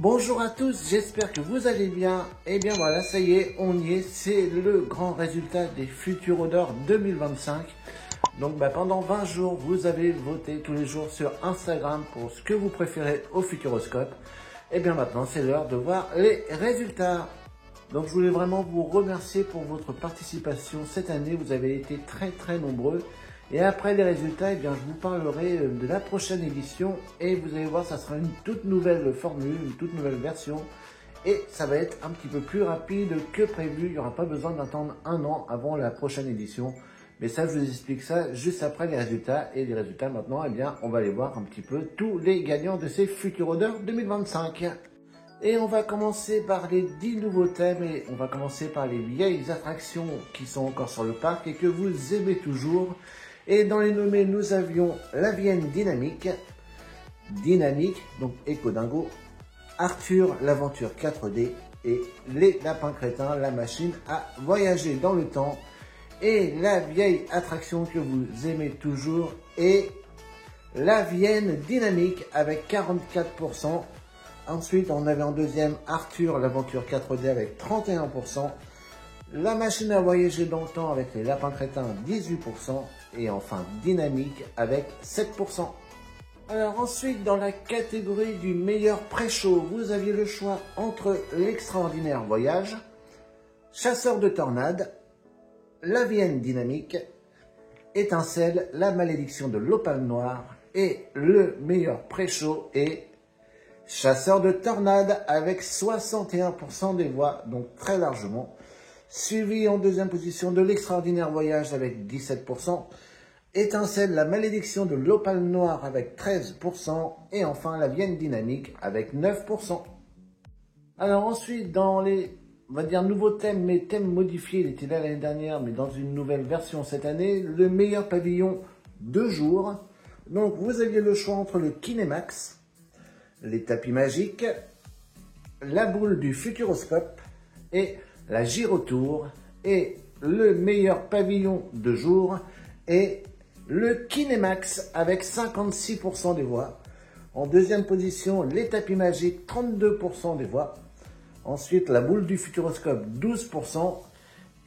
Bonjour à tous, j'espère que vous allez bien. Et bien voilà, ça y est, on y est. C'est le grand résultat des Futurodor 2025. Donc pendant 20 jours, vous avez voté tous les jours sur Instagram pour ce que vous préférez au Futuroscope. Et bien maintenant, c'est l'heure de voir les résultats. Donc je voulais vraiment vous remercier pour votre participation cette année. Vous avez été très nombreux. Et après les résultats, eh bien, je vous parlerai de la prochaine édition. Et vous allez voir, ça sera une toute nouvelle formule, une toute nouvelle version. Et ça va être un petit peu plus rapide que prévu. Il n'y aura pas besoin d'attendre un an avant la prochaine édition. Mais ça, je vous explique ça juste après les résultats. Et les résultats maintenant, eh bien, on va aller voir un petit peu tous les gagnants de ces Futurodor 2025. Et on va commencer par les 10 nouveaux thèmes et on va commencer par les vieilles attractions qui sont encore sur le parc et que vous aimez toujours. Et dans les nommés, nous avions la Vienne Dynamique, donc Eco Dingo, Arthur l'aventure 4D et les lapins crétins, la machine à voyager dans le temps. Et la vieille attraction que vous aimez toujours est la Vienne Dynamique avec 44%. Ensuite, on avait en deuxième Arthur l'aventure 4D avec 31%. La machine à voyager dans le temps avec les lapins crétins 18%. Et enfin Dynamique avec 7%. Alors ensuite, dans la catégorie du meilleur pré-show, vous aviez le choix entre l'extraordinaire voyage, chasseur de tornades, la Vienne Dynamique, étincelle, la malédiction de l'opale noire et le meilleur pré-show est chasseur de tornades avec 61% des voix, donc très largement. Suivi en deuxième position de l'extraordinaire voyage avec 17%. Étincelle, la malédiction de l'opale noire avec 13%. Et enfin la Vienne Dynamique avec 9%. Alors ensuite, dans les, on va dire, nouveaux thèmes, mais thèmes modifiés, il était là l'année dernière, mais dans une nouvelle version cette année, le meilleur pavillon de jour. Donc vous aviez le choix entre le Kinemax, les tapis magiques, la boule du Futuroscope et la Gyrotour. Et le meilleur pavillon de jour est le Kinemax avec 56% des voix. En deuxième position, les tapis magiques, 32% des voix. Ensuite, la boule du Futuroscope, 12%.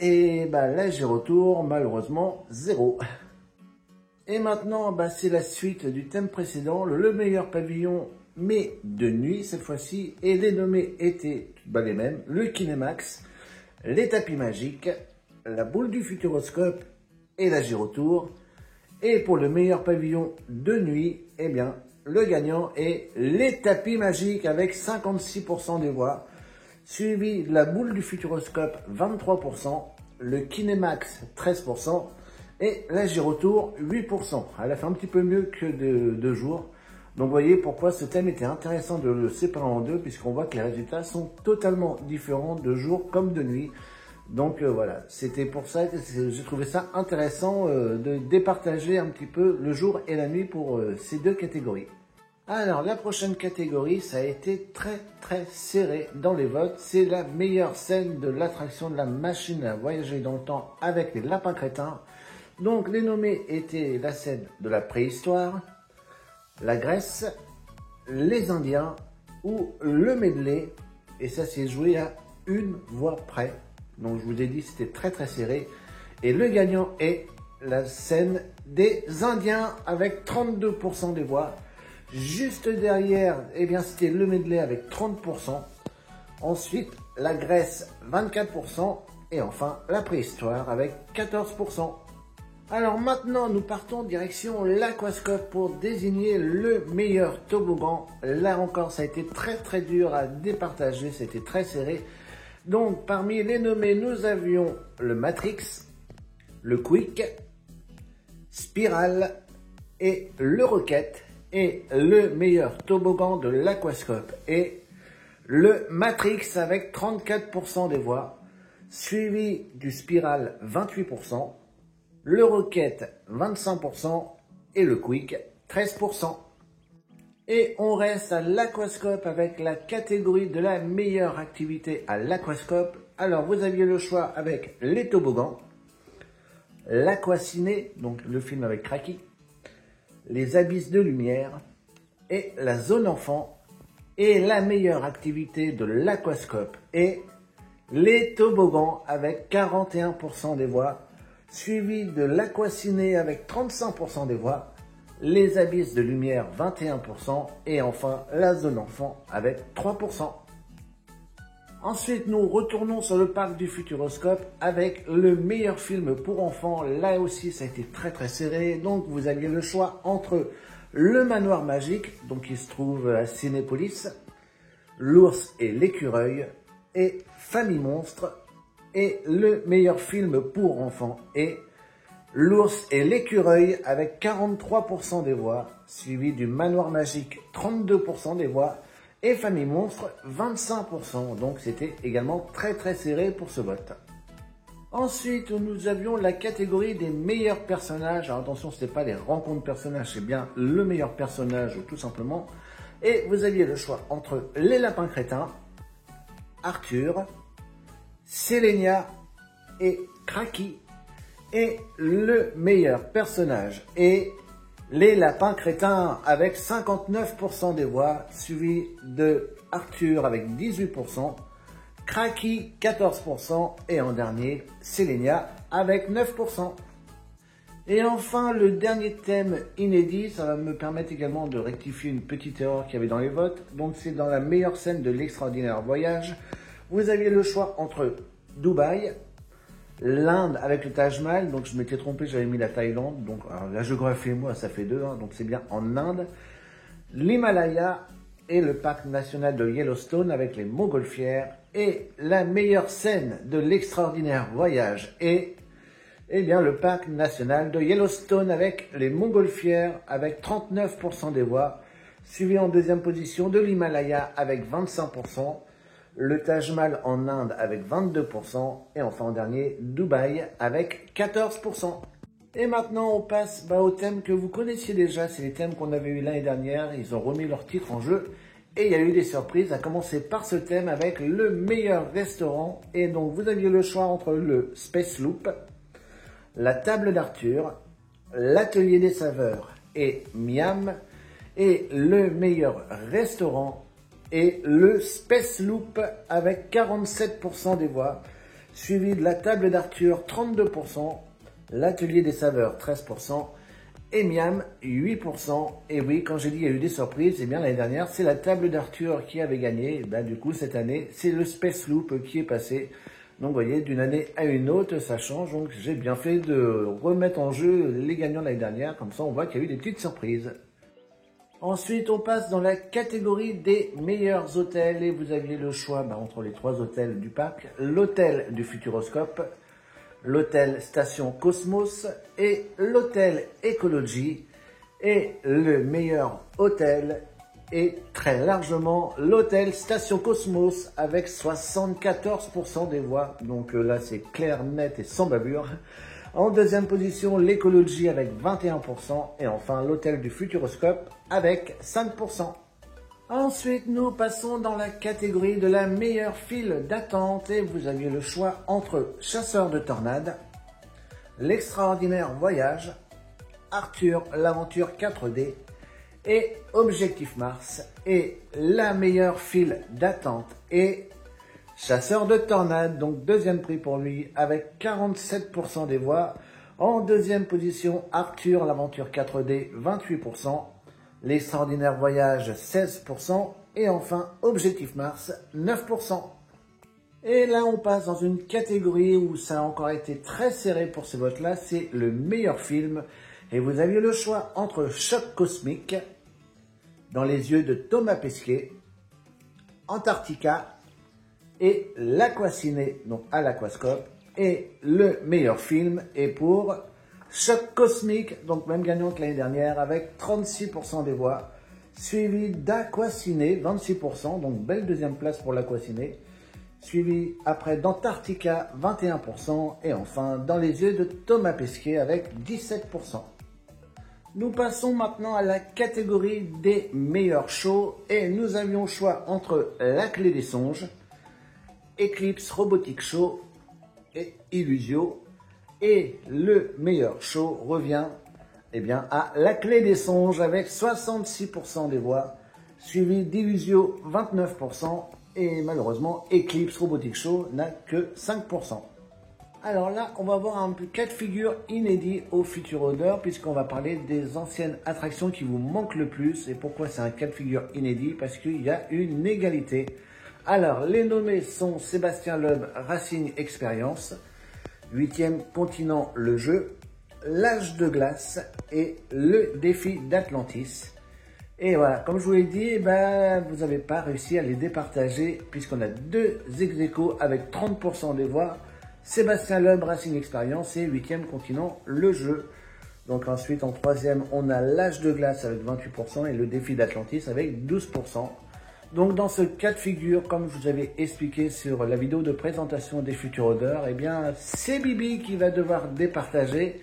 Et la Gyrotour, malheureusement, 0. Et maintenant, c'est la suite du thème précédent, le meilleur pavillon, mais de nuit cette fois-ci. Et les nommés étaient les mêmes, le Kinemax, les tapis magiques, la boule du Futuroscope et la Gyrotour. Et pour le meilleur pavillon de nuit, eh bien, le gagnant est les tapis magiques avec 56% des voix, suivi de la boule du Futuroscope 23%, le Kinemax 13% et la Gyrotour 8%. Elle a fait un petit peu mieux que de jour. Donc vous voyez pourquoi ce thème était intéressant de le séparer en deux, puisqu'on voit que les résultats sont totalement différents de jour comme de nuit. Donc voilà, c'était pour ça que j'ai trouvé ça intéressant de départager un petit peu le jour et la nuit pour ces deux catégories. Alors la prochaine catégorie, ça a été très serré dans les votes. C'est la meilleure scène de l'attraction de la machine à voyager dans le temps avec les lapins crétins. Donc les nommés étaient la scène de la préhistoire, la Grèce, les Indiens ou le medley. Et ça s'est joué à une voix près. Donc je vous ai dit c'était très serré. Et le gagnant est la scène des Indiens avec 32% des voix. Juste derrière, eh bien c'était le medley avec 30%. Ensuite la Grèce 24%. Et enfin la préhistoire avec 14%. Alors maintenant, nous partons direction l'Aquascope pour désigner le meilleur toboggan. Là encore, ça a été très dur à départager, c'était très serré. Donc, parmi les nommés, nous avions le Matrix, le Quick, Spiral et le Rocket. Et le meilleur toboggan de l'Aquascope est le Matrix avec 34% des voix, suivi du Spiral 28%. Le Rocket 25% et le Quick 13%. Et on reste à l'Aquascope avec la catégorie de la meilleure activité à l'Aquascope. Alors vous aviez le choix avec les toboggans, l'Aquaciné, donc le film avec Kraki, les abysses de lumière et la zone enfant Et la meilleure activité de l'aquascope est les toboggans avec 41% des voix, suivi de l'aquaciné avec 35% des voix, les abysses de lumière 21% et enfin la zone enfant avec 3%. Ensuite, nous retournons sur le parc du Futuroscope avec le meilleur film pour enfants. Là aussi, ça a été très serré. Donc, vous aviez le choix entre Le Manoir Magique, donc qui se trouve à Cinépolis, L'Ours et l'Écureuil et Famille Monstre. Et le meilleur film pour enfants est L'Ours et l'Écureuil avec 43% des voix, suivi du Manoir Magique 32% des voix et Famille Monstre 25%. Donc c'était également très serré pour ce vote. Ensuite, nous avions la catégorie des meilleurs personnages. Alors attention, ce n'était pas les rencontres personnages, c'est bien le meilleur personnage tout simplement. Et vous aviez le choix entre les lapins crétins, Arthur, Sélénia et Kraki. Et le meilleur personnage est les lapins crétins avec 59% des voix, suivi de Arthur avec 18%, Kraki 14% et en dernier Sélénia avec 9%. Et enfin, le dernier thème inédit, ça va me permettre également de rectifier une petite erreur qu'il y avait dans les votes. Donc c'est dans la meilleure scène de l'extraordinaire voyage. Vous aviez le choix entre Dubaï, l'Inde avec le Taj Mahal, donc je m'étais trompé, j'avais mis la Thaïlande, donc alors, la géographie et moi ça fait 2, donc c'est bien en Inde, l'Himalaya et le parc national de Yellowstone avec les montgolfières. Et la meilleure scène de l'extraordinaire voyage est bien le parc national de Yellowstone avec les montgolfières avec 39% des voix, suivi en deuxième position de l'Himalaya avec 25%, le Taj Mahal en Inde avec 22% et enfin en dernier Dubaï avec 14%. Et maintenant on passe au thème que vous connaissiez déjà, c'est les thèmes qu'on avait eu l'année dernière, ils ont remis leur titre en jeu et il y a eu des surprises, à commencer par ce thème avec le meilleur restaurant. Et donc vous aviez le choix entre le Space Loop, la table d'Arthur, l'atelier des saveurs et Miam, et le meilleur restaurant et le Space Loop avec 47% des voix, suivi de la table d'Arthur 32%, l'atelier des saveurs 13% et Miam 8%. Et oui, quand j'ai dit il y a eu des surprises, et bien l'année dernière c'est la table d'Arthur qui avait gagné, du coup cette année c'est le Space Loop qui est passé. Donc vous voyez, d'une année à une autre ça change, donc j'ai bien fait de remettre en jeu les gagnants de l'année dernière, comme ça on voit qu'il y a eu des petites surprises. Ensuite, on passe dans la catégorie des meilleurs hôtels et vous aviez le choix entre les 3 hôtels du parc. L'hôtel du Futuroscope, l'hôtel Station Cosmos et l'hôtel Ecology. Et le meilleur hôtel est très largement l'hôtel Station Cosmos avec 74% des voix. Donc là, c'est clair, net et sans bavure. En deuxième position, l'Ecology avec 21% et enfin l'hôtel du Futuroscope avec 5%. Ensuite, nous passons dans la catégorie de la meilleure file d'attente et vous aviez le choix entre Chasseur de tornades, l'extraordinaire voyage, Arthur l'aventure 4D et Objectif Mars. Et la meilleure file d'attente est Chasseur de tornades, donc deuxième prix pour lui avec 47% des voix. En deuxième position, Arthur l'aventure 4D 28%, l'extraordinaire voyage 16% et enfin Objectif Mars 9%. Et là on passe dans une catégorie où ça a encore été très serré pour ce vote-là, c'est le meilleur film. Et vous aviez le choix entre Choc cosmique, Dans les yeux de Thomas Pesquet, Antarctica et l'Aquaciné, donc à l'Aquascope. Et le meilleur film est pour Choc cosmique, donc même gagnant que l'année dernière avec 36% des voix, suivi d'Aquaciné 26%, donc belle deuxième place pour l'Aquaciné, suivi après d'Antarctica 21% et enfin Dans les yeux de Thomas Pesquet avec 17%. Nous passons maintenant à la catégorie des meilleurs shows et nous avions le choix entre La Clé des Songes, Eclipse Robotic Show et Illusio. Et le meilleur show revient à La Clé des Songes avec 66% des voix, suivi d'Illusio 29%, et malheureusement Eclipse Robotic Show n'a que 5%. Alors là, on va voir un cas de figure inédit au Futurodeur, puisqu'on va parler des anciennes attractions qui vous manquent le plus. Et pourquoi c'est un cas de figure inédit? Parce qu'il y a une égalité. Alors, les nommés sont Sébastien Loeb Racing Experience, 8e continent le jeu, l'âge de glace et le défi d'Atlantis. Et voilà, comme je vous l'ai dit, vous n'avez pas réussi à les départager, puisqu'on a deux ex-aequo avec 30% des voix. Sébastien Loeb Racing Experience et 8e continent le jeu. Donc ensuite en 3e on a l'âge de glace avec 28% et le défi d'Atlantis avec 12%. Donc dans ce cas de figure, comme je vous avais expliqué sur la vidéo de présentation des Futurodeurs, eh bien c'est Bibi qui va devoir départager.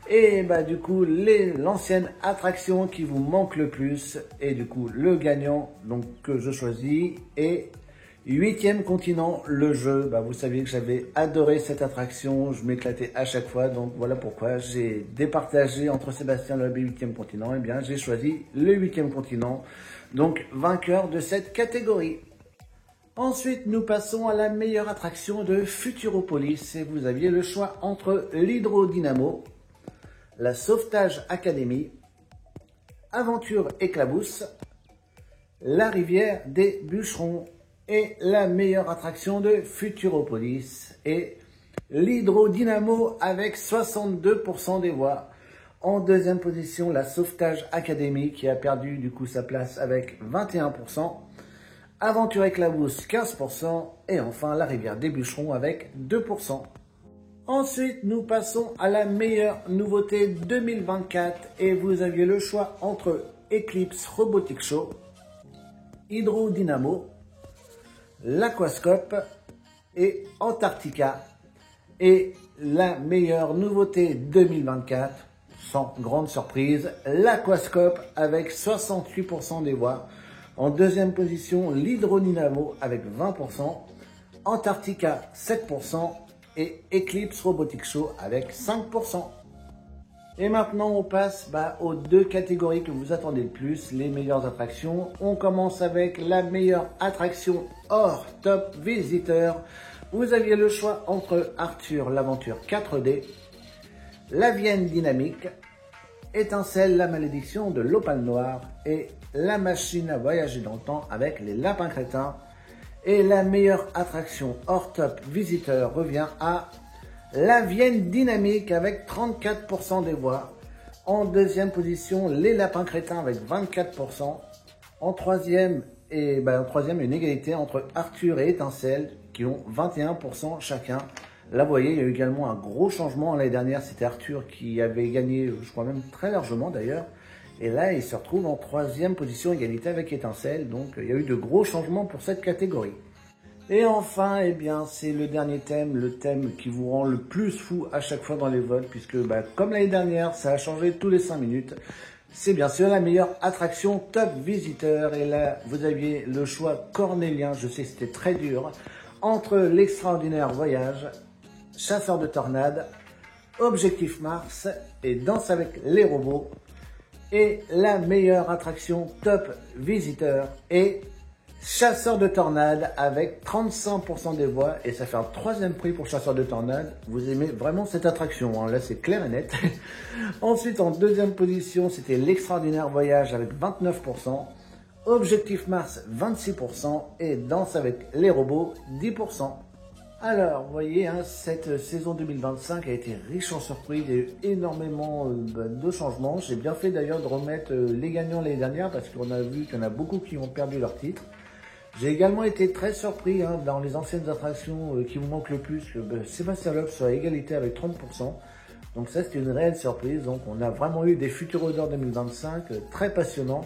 Et du coup l'ancienne attraction qui vous manque le plus. Et du coup le gagnant donc que je choisis est 8e continent, le jeu. Vous savez que j'avais adoré cette attraction, je m'éclatais à chaque fois, donc voilà pourquoi j'ai départagé entre Sébastien Loeb et 8e continent. Eh bien, j'ai choisi le 8e continent, donc vainqueur de cette catégorie. Ensuite, nous passons à la meilleure attraction de Futuropolis, et vous aviez le choix entre l'Hydrodynamo, la Sauvetage Academy, Aventure Éclabousse, la Rivière des Bûcherons. Et la meilleure attraction de Futuropolis est l'Hydrodynamo avec 62% des voix. En deuxième position, la Sauvetage Academy qui a perdu du coup sa place avec 21%. Aventure Éclabousse 15%. Et enfin la Rivière des Bûcherons avec 2%. Ensuite, nous passons à la meilleure nouveauté 2024. Et vous aviez le choix entre Eclipse Robotic Show, Hydrodynamo, l'Aquascope et Antarctica. Et la meilleure nouveauté 2024, sans grande surprise, l'Aquascope avec 68% des voix. En deuxième position, l'Hydrodynamo avec 20%, Antarctica 7% et Eclipse Robotic Show avec 5%. Et maintenant, on passe aux deux catégories que vous attendez le plus, les meilleures attractions. On commence avec la meilleure attraction hors top visiteur. Vous aviez le choix entre Arthur l'aventure 4D, la Vienne dynamique, Étincelle la malédiction de l'Opale noire et la machine à voyager dans le temps avec les lapins crétins. Et la meilleure attraction hors top visiteur revient à la Vienne dynamique avec 34% des voix. En deuxième position, les lapins crétins avec 24%. En troisième, une égalité entre Arthur et Étincelle qui ont 21% chacun. Là, vous voyez, il y a eu également un gros changement. L'année dernière, c'était Arthur qui avait gagné, je crois même très largement d'ailleurs. Et là, il se retrouve en troisième position, égalité avec Étincelle. Donc, il y a eu de gros changements pour cette catégorie. Et enfin, c'est le dernier thème, le thème qui vous rend le plus fou à chaque fois dans les votes, puisque comme l'année dernière, ça a changé tous les 5 minutes. C'est bien sûr la meilleure attraction top visiteur. Et là, vous aviez le choix cornélien, je sais que c'était très dur, entre l'extraordinaire voyage, chasseur de tornades, Objectif Mars et Danse avec les robots. Et la meilleure attraction top visiteur est Chasseur de tornades avec 35% des voix et ça fait un troisième prix pour Chasseur de tornades. Vous aimez vraiment cette attraction, là c'est clair et net. Ensuite en deuxième position c'était l'extraordinaire voyage avec 29%, Objectif Mars 26% et Danse avec les robots 10%. Alors vous voyez, cette saison 2025 a été riche en surprises, il y a eu énormément de changements. J'ai bien fait d'ailleurs de remettre les gagnants l'année dernière parce qu'on a vu qu'il y en a beaucoup qui ont perdu leur titre. J'ai également été très surpris dans les anciennes attractions qui vous manquent le plus que Sébastien Loeb soit à égalité avec 30%. Donc ça c'était une réelle surprise. Donc on a vraiment eu des Futurodeurs 2025 très passionnants.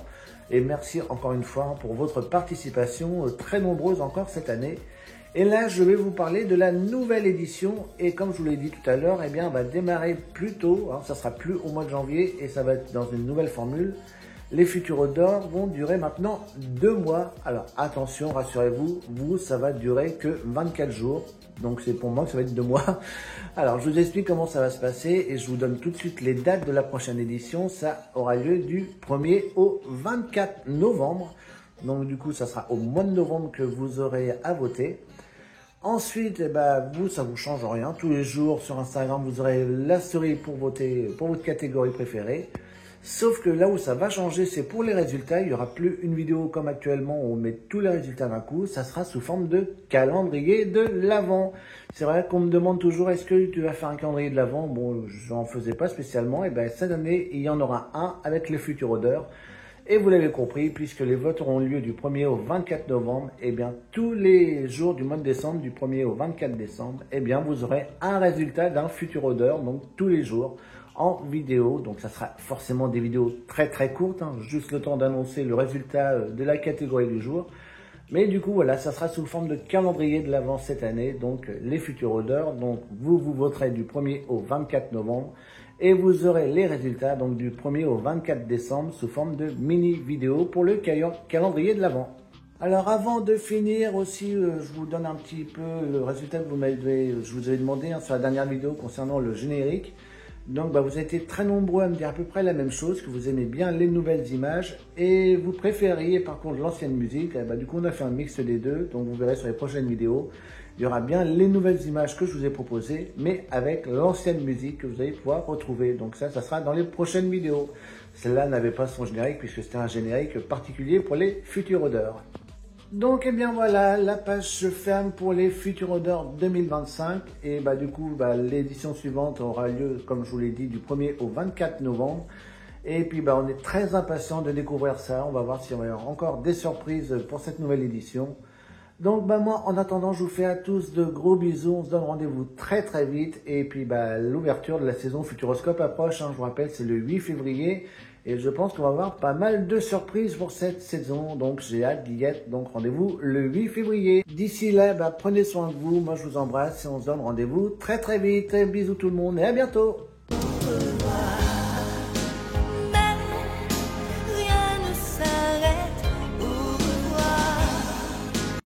Et merci encore une fois pour votre participation très nombreuse encore cette année. Et là je vais vous parler de la nouvelle édition. Et comme je vous l'ai dit tout à l'heure, on va démarrer plus tôt. Ça sera plus au mois de janvier et ça va être dans une nouvelle formule. Les Futurodeurs vont durer maintenant 2 mois. Alors attention, rassurez-vous, ça va durer que 24 jours. Donc c'est pour moi que ça va être 2 mois. Alors je vous explique comment ça va se passer et je vous donne tout de suite les dates de la prochaine édition. Ça aura lieu du 1er au 24 novembre. Donc du coup, ça sera au mois de novembre que vous aurez à voter. Ensuite, eh ben, vous, ça vous change rien. Tous les jours sur Instagram, vous aurez la story pour voter pour votre catégorie préférée. Sauf que là où ça va changer, c'est pour les résultats. Il n'y aura plus une vidéo comme actuellement où on met tous les résultats d'un coup. Ça sera sous forme de calendrier de l'Avent. C'est vrai qu'on me demande toujours, est-ce que tu vas faire un calendrier de l'Avent? Bon, je n'en faisais pas spécialement. Et ben cette année, il y en aura un avec les futurs odeurs. Et vous l'avez compris, puisque les votes auront lieu du 1er au 24 novembre, et bien tous les jours du mois de décembre, du 1er au 24 décembre, et bien vous aurez un résultat d'un futur odeur, donc tous les jours en vidéo. Donc ça sera forcément des vidéos très très courtes, hein, juste le temps d'annoncer le résultat de la catégorie du jour. Mais du coup, voilà, ça sera sous forme de calendrier de l'Avent cette année, donc les futurs odeurs. Donc vous voterez du 1er au 24 novembre et vous aurez les résultats donc du 1er au 24 décembre sous forme de mini vidéo pour le calendrier de l'Avent. Alors avant de finir aussi, je vous donne un petit peu le résultat que je vous avais demandé sur la dernière vidéo concernant le générique. Donc vous avez été très nombreux à me dire à peu près la même chose, que vous aimez bien les nouvelles images et vous préfériez par contre l'ancienne musique. Du coup on a fait un mix des deux, donc vous verrez sur les prochaines vidéos. Il y aura bien les nouvelles images que je vous ai proposées, mais avec l'ancienne musique que vous allez pouvoir retrouver. Donc ça sera dans les prochaines vidéos. Celle-là n'avait pas son générique puisque c'était un générique particulier pour les futurs odeurs. Donc, eh bien voilà, la page se ferme pour les futurs odeurs 2025. Et du coup, l'édition suivante aura lieu, comme je vous l'ai dit, du 1er au 24 novembre. Et puis, on est très impatient de découvrir ça. On va voir si on va y avoir encore des surprises pour cette nouvelle édition. Donc, moi, en attendant, je vous fais à tous de gros bisous. On se donne rendez-vous très très vite. Et puis, l'ouverture de la saison Futuroscope approche. Hein, je vous rappelle, c'est le 8 février. Et je pense qu'on va avoir pas mal de surprises pour cette saison. Donc, j'ai hâte d'y être. Donc, rendez-vous le 8 février. D'ici là, prenez soin de vous. Moi, je vous embrasse et on se donne rendez-vous très très vite. Bisous tout le monde et à bientôt.